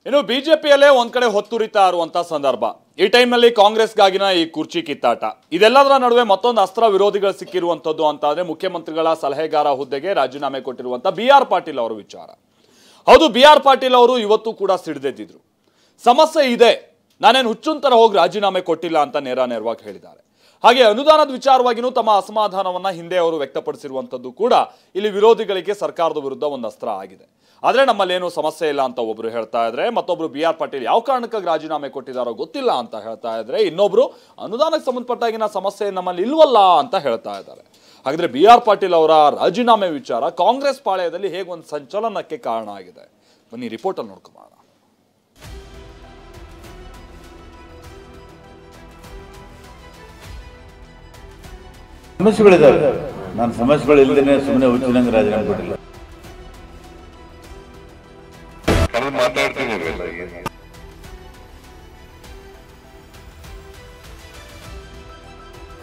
ಇನ್ನು ಬಿಜೆಪಿಯಲ್ಲೇ ಒಂದ್ ಕಡೆ ಹೊತ್ತುರಿತಾ ಇರುವಂತ ಸಂದರ್ಭ ಈ ಟೈಮ್ನಲ್ಲಿ ಕಾಂಗ್ರೆಸ್ಗಾಗಿನ ಈ ಕುರ್ಚಿ ಕಿತ್ತಾಟ ಇದೆಲ್ಲದರ ನಡುವೆ ಮತ್ತೊಂದು ಅಸ್ತ್ರ ವಿರೋಧಿಗಳು ಸಿಕ್ಕಿರುವಂತದ್ದು ಅಂತಾದ್ರೆ ಮುಖ್ಯಮಂತ್ರಿಗಳ ಸಲಹೆಗಾರ ಹುದ್ದೆಗೆ ರಾಜೀನಾಮೆ ಕೊಟ್ಟಿರುವಂತ ಬಿ.ಆರ್. ಪಾಟೀಲ್ ಅವರ ವಿಚಾರ. ಹೌದು, ಬಿ.ಆರ್. ಪಾಟೀಲ್ ಅವರು ಇವತ್ತು ಕೂಡ ಸಿಡಿದೆದ್ದಿದ್ರು. ಸಮಸ್ಯೆ ಇದೆ, ನಾನೇನು ಹುಚ್ಚುಂತರ ಹೋಗಿ ರಾಜೀನಾಮೆ ಕೊಟ್ಟಿಲ್ಲ ಅಂತ ನೇರವಾಗಿ ಹೇಳಿದ್ದಾರೆ. ಹಾಗೆ ಅನುದಾನದ ವಿಚಾರವಾಗಿಯೂ ತಮ್ಮ ಅಸಮಾಧಾನವನ್ನ ಹಿಂದೆ ಅವರು ವ್ಯಕ್ತಪಡಿಸಿರುವಂತದ್ದು ಕೂಡ ಇಲ್ಲಿ ವಿರೋಧಿಗಳಿಗೆ ಸರ್ಕಾರದ ವಿರುದ್ಧ ಒಂದು ಅಸ್ತ್ರ ಆಗಿದೆ. ಆದ್ರೆ ನಮ್ಮಲ್ಲಿ ಏನು ಸಮಸ್ಯೆ ಇಲ್ಲ ಅಂತ ಒಬ್ರು ಹೇಳ್ತಾ ಇದ್ರೆ, ಮತ್ತೊಬ್ರು ಬಿ.ಆರ್. ಪಾಟೀಲ್ ಯಾವ ಕಾರಣಕ್ಕಾಗಿ ರಾಜೀನಾಮೆ ಕೊಟ್ಟಿದ್ದಾರೋ ಗೊತ್ತಿಲ್ಲ ಅಂತ ಹೇಳ್ತಾ ಇದ್ರೆ, ಇನ್ನೊಬ್ರು ಅನುದಾನಕ್ಕೆ ಸಂಬಂಧಪಟ್ಟಾಗಿನ ಸಮಸ್ಯೆ ನಮ್ಮಲ್ಲಿ ಇಲ್ವಲ್ಲ ಅಂತ ಹೇಳ್ತಾ ಇದ್ದಾರೆ. ಹಾಗಾದ್ರೆ ಬಿ.ಆರ್. ಪಾಟೀಲ್ ಅವರ ರಾಜೀನಾಮೆ ವಿಚಾರ ಕಾಂಗ್ರೆಸ್ ಪಾಳ್ಯದಲ್ಲಿ ಹೇಗೆ ಒಂದು ಸಂಚಲನಕ್ಕೆ ಕಾರಣ ಆಗಿದೆ, ಬನ್ನಿ ರಿಪೋರ್ಟ್ ಅಲ್ಲಿ ನೋಡ್ಕೊಳ್ಳೋಣ. ಸಮಸ್ಯೆಗಳಿದ್ದಾವೆ. ನಾನು ಸಮಸ್ಯೆಗಳು ಇಲ್ಲದೇನೆ ಸುಮ್ಮನೆ ಹುಚ್ಚಿನಂಗೆ ರಾಜೀನಾಮೆ ಕೊಟ್ಟಿಲ್ಲ.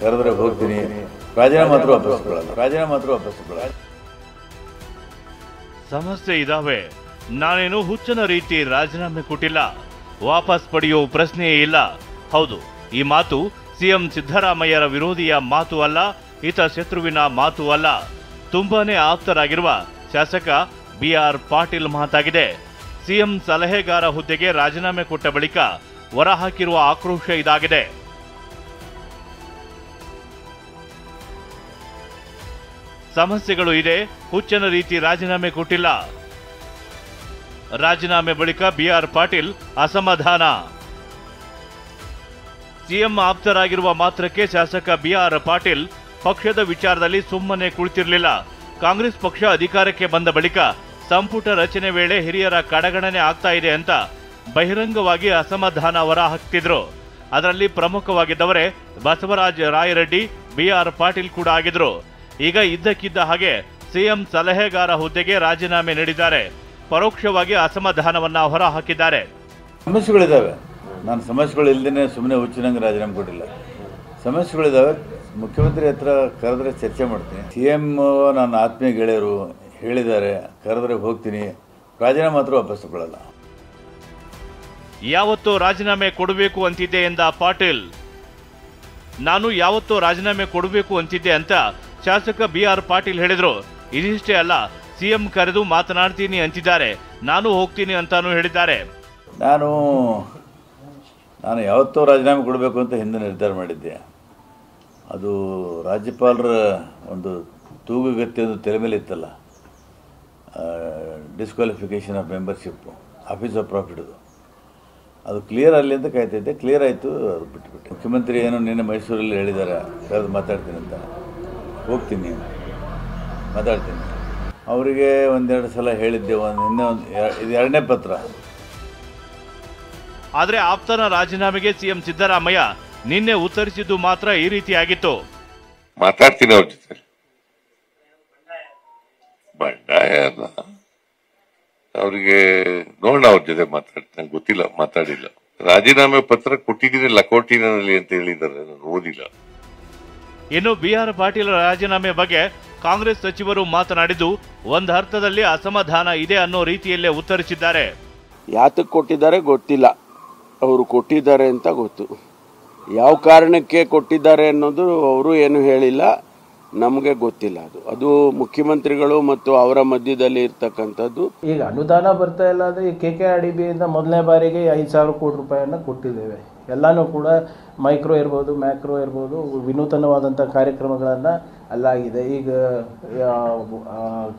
ಕರೆದ್ರೆ ಹೋಗ್ತೀನಿ, ರಾಜೀನಾಮೆ ಮಾತ್ರ ವಾಪಸ್ ಕೊಡಲ್ಲ. ಸಮಸ್ಯೆ ಇದಾವೆ, ನಾನೇನು ಹುಚ್ಚನ ರೀತಿ ರಾಜೀನಾಮೆ ಕೊಟ್ಟಿಲ್ಲ, ವಾಪಸ್ ಪಡೆಯೋ ಪ್ರಶ್ನೆಯೇ ಇಲ್ಲ. ಹೌದು, ಈ ಮಾತು ಸಿಎಂ ಸಿದ್ದರಾಮಯ್ಯರ ವಿರೋಧಿಯ ಮಾತು ಅಲ್ಲ, ಹಿತ ಶತ್ರುವಿನ ಮಾತು ಅಲ್ಲ, ತುಂಬಾನೇ ಆಪ್ತರಾಗಿರುವ ಶಾಸಕ ಬಿ.ಆರ್. ಪಾಟೀಲ್ ಮಾತಾಗಿದೆ. ಸಿಎಂ ಸಲಹೆಗಾರ ಹುದ್ದೆಗೆ ರಾಜೀನಾಮೆ ಕೊಟ್ಟ ಬಳಿಕ ಹೊರಹಾಕಿರುವ ಆಕ್ರೋಶ ಇದಾಗಿದೆ. ಸಮಸ್ಯೆಗಳು ಇದೆ, ಹುಚ್ಚನ ರೀತಿ ರಾಜೀನಾಮೆ ಕೊಟ್ಟಿಲ್ಲ. ರಾಜೀನಾಮೆ ಬಳಿಕ ಬಿ.ಆರ್. ಪಾಟೀಲ್ ಅಸಮಾಧಾನ. ಸಿಎಂ ಆಪ್ತರಾಗಿರುವ ಮಾತ್ರಕ್ಕೆ ಶಾಸಕ ಬಿ.ಆರ್. ಪಾಟೀಲ್ ಪಕ್ಷದ ವಿಚಾರದಲ್ಲಿ ಸುಮ್ಮನೆ ಕುಳಿತಿರಲಿಲ್ಲ. ಕಾಂಗ್ರೆಸ್ ಪಕ್ಷ ಅಧಿಕಾರಕ್ಕೆ ಬಂದ ಬಳಿಕ ಸಂಪುಟ ರಚನೆ ವೇಳೆ ಹಿರಿಯರ ಕಡೆಗಣನೆ ಆಗ್ತಾ ಇದೆ ಅಂತ ಬಹಿರಂಗವಾಗಿ ಅಸಮಾಧಾನ ಹೊರ ಹಾಕ್ತಿದ್ರು. ಅದರಲ್ಲಿ ಪ್ರಮುಖವಾಗಿದ್ದವರೇ ಬಸವರಾಜ ರಾಯರೆಡ್ಡಿ, ಬಿ.ಆರ್. ಪಾಟೀಲ್ ಕೂಡ ಆಗಿದ್ರು. ಈಗ ಇದ್ದಕ್ಕಿದ್ದ ಹಾಗೆ ಸಿಎಂ ಸಲಹೆಗಾರ ಹುದ್ದೆಗೆ ರಾಜೀನಾಮೆ ನೀಡಿದ್ದಾರೆ. ಪರೋಕ್ಷವಾಗಿ ಅಸಮಾಧಾನವನ್ನ ಹೊರ ಹಾಕಿದ್ದಾರೆ. ಸಮಸ್ಯೆಗಳಿದ್ದಾವೆ, ನಾನು ಸಮಸ್ಯೆಗಳು ಇಲ್ಲದೇನೆ ಸುಮ್ಮನೆ ಹುಚ್ಚಿನಂಗೆ ರಾಜೀನಾಮೆ ಕೊಟ್ಟಿಲ್ಲ. ಸಮಸ್ಯೆಗಳಿದ್ದಾವೆ, ಮುಖ್ಯಮಂತ್ರಿ ಹತ್ರ ಕರೆದ್ರೆ ಚರ್ಚೆ ಮಾಡ್ತೀನಿ. ಸಿಎಂ ನನ್ನ ಆತ್ಮೀಯ ಗೆಳೆಯರು ಹೇಳಿದ್ದಾರೆ, ಕರೆದ್ರೆ ಹೋಗ್ತೀನಿ, ರಾಜೀನಾಮೆ ಮಾತ್ರ ವಾಪಸ್ ಕೊಡಲ್ಲ. ಯಾವತ್ತೋ ರಾಜೀನಾಮೆ ಕೊಡಬೇಕು ಅಂತಿದ್ದೆ ಎಂದ ಪಾಟೀಲ್. ನಾನು ಯಾವತ್ತೋ ರಾಜೀನಾಮೆ ಕೊಡಬೇಕು ಅಂತಿದ್ದೆ ಅಂತ ಶಾಸಕ ಬಿ.ಆರ್. ಪಾಟೀಲ್ ಹೇಳಿದ್ರು. ಇದಿಷ್ಟೇ ಅಲ್ಲ, ಸಿಎಂ ಕರೆದು ಮಾತನಾಡ್ತೀನಿ ಅಂತಿದ್ದಾರೆ, ನಾನು ಹೋಗ್ತೀನಿ ಅಂತಾನೂ ಹೇಳಿದ್ದಾರೆ. ನಾನು ಯಾವತ್ತೋ ರಾಜೀನಾಮೆ ಕೊಡಬೇಕು ಅಂತ ಹಿಂದೆ ನಿರ್ಧಾರ ಮಾಡಿದ್ದೆ. ಅದು ರಾಜ್ಯಪಾಲರ ಒಂದು ತೂಗುಗತ್ಯದ ತಲೆ ಮೇಲೆ ಇತ್ತಲ್ಲ, disqualification of membership, office of ಪ್ರಾಫಿಟ್ದು, ಅದು ಕ್ಲಿಯರ್ ಆಗಲಿ ಅಂತ ಕಾಯ್ತಿದ್ದೆ. ಕ್ಲಿಯರ್ ಆಯಿತು, ಅದು ಬಿಟ್ಟುಬಿಟ್ಟೆ. ಮುಖ್ಯಮಂತ್ರಿ ಏನು ನಿನ್ನೆ ಮೈಸೂರಲ್ಲಿ ಹೇಳಿದ್ದಾರೆ, ಕರೆದು ಮಾತಾಡ್ತೀನಿ ಅಂತ. ಹೋಗ್ತೀನಿ, ಮಾತಾಡ್ತೀನಿ. ಅವರಿಗೆ ಒಂದೆರಡು ಸಲ ಹೇಳಿದ್ದೆ, ಇದು ಎರಡನೇ ಪತ್ರ. ಆದರೆ ಆಪ್ತನ ರಾಜೀನಾಮೆಗೆ ಸಿಎಂ ಸಿದ್ದರಾಮಯ್ಯ ನಿನ್ನೆ ಉತ್ತರಿಸಿದ್ದು ಮಾತ್ರ ಈ ರೀತಿಯಾಗಿತ್ತು. ಮಾತಾಡ್ತೀನಿ ಅವ್ರ ಜೊತೆ, ಬಂಡಾಯ ಅಲ್ಲ ಅವ್ರಿಗೆ, ನೋಡೋಣ ಅವ್ರ ಜೊತೆ ಮಾತಾಡ್ತೀನಿ. ಗೊತ್ತಿಲ್ಲ, ಮಾತಾಡಿಲ್ಲ. ರಾಜೀನಾಮೆ ಪತ್ರ ಕೊಟ್ಟಿದ್ದೀನಿ ಲಕೋಟಿನಲ್ಲಿ ಅಂತ ಹೇಳಿದ್ದಾರೆ, ನಾನು ಓದಿಲ್ಲ. ಇನ್ನು ಬಿ.ಆರ್. ಪಾಟೀಲ್ ರಾಜೀನಾಮೆ ಬಗ್ಗೆ ಕಾಂಗ್ರೆಸ್ ಸಚಿವರು ಮಾತನಾಡಿದ್ದು ಒಂದು ಅರ್ಥದಲ್ಲಿ ಅಸಮಾಧಾನ ಇದೆ ಅನ್ನೋ ರೀತಿಯಲ್ಲೇ ಉತ್ತರಿಸಿದ್ದಾರೆ. ಯಾತಕ್ಕೆ ಕೊಟ್ಟಿದ್ದಾರೆ ಗೊತ್ತಿಲ್ಲ, ಅವರು ಕೊಟ್ಟಿದ್ದಾರೆ ಅಂತ ಗೊತ್ತು. ಯಾವ ಕಾರಣಕ್ಕೆ ಕೊಟ್ಟಿದ್ದಾರೆ ಅನ್ನೋದು ಅವರು ಏನು ಹೇಳಿಲ್ಲ, ನಮಗೆ ಗೊತ್ತಿಲ್ಲ. ಅದು ಮುಖ್ಯಮಂತ್ರಿಗಳು ಮತ್ತು ಅವರ ಮಧ್ಯದಲ್ಲಿ ಇರ್ತಕ್ಕಂಥದ್ದು. ಈಗ ಅನುದಾನ ಬರ್ತಾ ಇಲ್ಲ ಅಂದರೆ KKRDBಯಿಂದ ಮೊದಲನೇ ಬಾರಿಗೆ 5,000 ಕೋಟಿ ರೂಪಾಯಿಯನ್ನು ಕೊಟ್ಟಿದ್ದೇವೆ. ಎಲ್ಲನೂ ಕೂಡ ಮೈಕ್ರೋ ಇರ್ಬೋದು, ಮ್ಯಾಕ್ರೋ ಇರ್ಬೋದು, ವಿನೂತನವಾದಂಥ ಕಾರ್ಯಕ್ರಮಗಳನ್ನು ಅಲ್ಲಾಗಿದೆ. ಈಗ ಅವ್ರ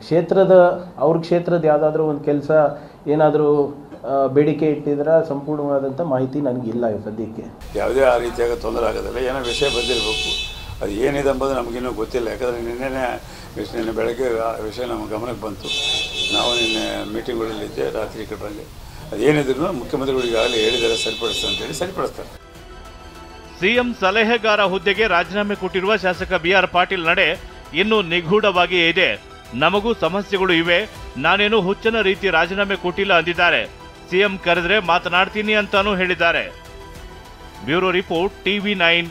ಕ್ಷೇತ್ರದ ಯಾವುದಾದ್ರೂ ಒಂದು ಕೆಲಸ ಏನಾದರೂ ಬೇಡಿಕೆ ಇಟ್ಟಿದ್ರೆ ಸಂಪೂರ್ಣವಾದಂಥ ಮಾಹಿತಿ ನನಗಿಲ್ಲ ಸದ್ಯಕ್ಕೆ. ಯಾವುದೇ ಆ ರೀತಿಯಾಗ ತೊಂದರೆ ಆಗೋದಿಲ್ಲ. ಏನೋ ವಿಷಯ ಬಂದಿರಬೇಕು, ಅದು ಏನಿದೆ ಎಂಬುದು ನಮಗಿನ್ನೂ ಗೊತ್ತಿಲ್ಲ. ಯಾಕಂದರೆ ನಿನ್ನೆ ಬೆಳಗ್ಗೆ ಆ ವಿಷಯ ನಮ್ಮ ಗಮನಕ್ಕೆ ಬಂತು. ನಾವು ನಿನ್ನೆ ಮೀಟಿಂಗ್ಗಳಲ್ಲಿದ್ದೆ, ರಾತ್ರಿ ಕಟ್ಟಲ್ಲಿ. ಅದೇನಿದ್ರು ಮುಖ್ಯಮಂತ್ರಿಗಳಿಗೆ ಆಗಲೇ ಹೇಳಿದ್ದಾರೆ, ಸರಿಪಡಿಸ್ತಾರೆ ಅಂತೇಳಿ ಸರಿಪಡಿಸ್ತಾರೆ. ಸಿಎಂ ಸಲಹೆಗಾರ ಹುದ್ದೆಗೆ ರಾಜೀನಾಮೆ ಕೊಟ್ಟಿರುವ ಶಾಸಕ ಬಿ.ಆರ್. ಪಾಟೀಲ್ ನಡೆ ಇನ್ನೂ ನಿಗೂಢವಾಗಿಯೇ ಇದೆ. ನಮಗೂ ಸಮಸ್ಯೆಗಳು ಇವೆ, ನಾನೇನು ಹುಚ್ಚನ ರೀತಿ ರಾಜೀನಾಮೆ ಕೊಟ್ಟಿಲ್ಲ ಅಂದಿದ್ದಾರೆ. ಸಿಎಂ ಕರೆದ್ರೆ ಮಾತನಾಡ್ತೀನಿ ಅಂತಾನೂ ಹೇಳಿದ್ದಾರೆ. Bureau report, TV9.